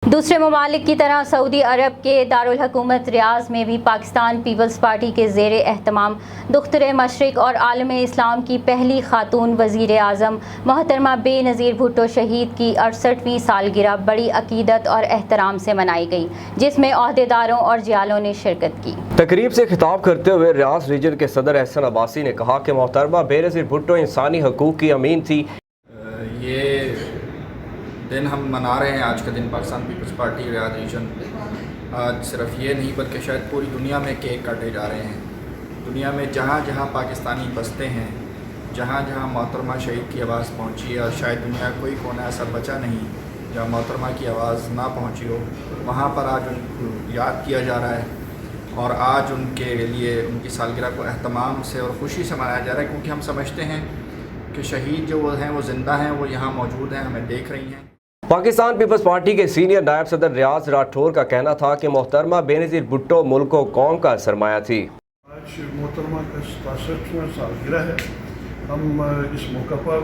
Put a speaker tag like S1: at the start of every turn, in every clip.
S1: دوسرے ممالک کی طرح سعودی عرب کے دارالحکومت ریاض میں بھی پاکستان پیپلز پارٹی کے زیر اہتمام دختر مشرق اور عالم اسلام کی پہلی خاتون وزیر اعظم محترمہ بے نظیر بھٹو شہید کی 68ویں سالگرہ بڑی عقیدت اور احترام سے منائی گئی، جس میں عہدیداروں اور جیالوں نے شرکت کی۔
S2: تقریب سے خطاب کرتے ہوئے ریاض ریجن کے صدر احسن عباسی نے کہا کہ محترمہ بے نظیر بھٹو انسانی حقوق کی امین تھی۔
S3: یہ دن ہم منا رہے ہیں، آج کا دن پاکستان پیپلز پارٹی ریاض ریجن آج صرف یہ نہیں بلکہ شاید پوری دنیا میں کیک کاٹے جا رہے ہیں۔ دنیا میں جہاں جہاں پاکستانی بستے ہیں، جہاں جہاں محترمہ شہید کی آواز پہنچی ہے، اور شاید دنیا کا کوئی کونا ایسا بچا نہیں جہاں محترمہ کی آواز نہ پہنچی ہو، وہاں پر آج ان کو یاد کیا جا رہا ہے، اور آج ان کے لیے ان کی سالگرہ کو اہتمام سے اور خوشی سے منایا جا رہا ہے، کیونکہ ہم سمجھتے ہیں کہ شہید جو وہ ہیں وہ زندہ ہیں، وہ یہاں موجود ہیں، ہمیں دیکھ رہی ہیں۔
S2: پاکستان پیپلز پارٹی کے سینئر نائب صدر ریاض راٹھور کا کہنا تھا کہ محترمہ بے نظیر بھٹو ملک و قوم کا سرمایہ تھی۔
S4: آج محترمہ کا 67واں سالگرہ ہے۔ ہم اس موقع پر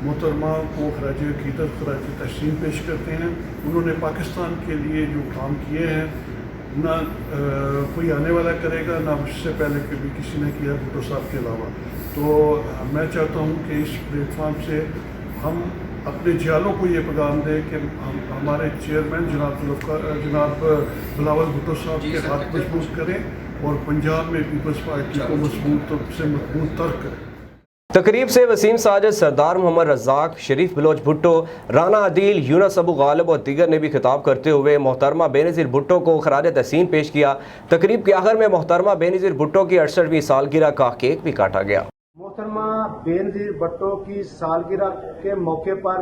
S4: محترمہ کو خراج عقیدت خراج تحسین پیش کرتے ہیں۔ انہوں نے پاکستان کے لیے جو کام کیے ہیں نہ کوئی آنے والا کرے گا، نہ اس سے پہلے کبھی کسی نے کیا بھٹو صاحب کے علاوہ۔ تو میں چاہتا ہوں کہ اس پلیٹ فارم سے ہم اپنے جیالوں کو یہ پیغام دیں کہ ہمارے چیئرمین جناب بلاول بھٹو صاحب کے ہاتھ مضبوط کریں اور پنجاب میں پیپلز پارٹی کو مضبوط تر کریں۔
S2: تقریب سے وسیم ساجد، سردار محمد رزاق، شریف بلوچ بھٹو، رانا عدیل، یونس ابو غالب اور دیگر نے بھی خطاب کرتے ہوئے محترمہ بے نظیر بھٹو کو خراج تحسین پیش کیا۔ تقریب کے آخر میں محترمہ بے نظیر بھٹو کی 68ویں سالگرہ کا کیک بھی کاٹا گیا۔
S5: محترمہ بے نظیر بھٹو کی سالگرہ کے موقع پر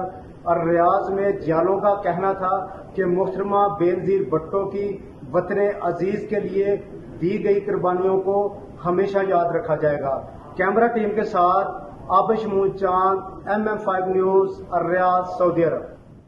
S5: ریاض میں جیالوں کا کہنا تھا کہ محترمہ بے نظیر بھٹو کی وطن عزیز کے لیے دی گئی قربانیوں کو ہمیشہ یاد رکھا جائے گا۔ کیمرہ ٹیم کے ساتھ آبش محمود چاند، MM5 نیوز، ریاض، سعودی عرب۔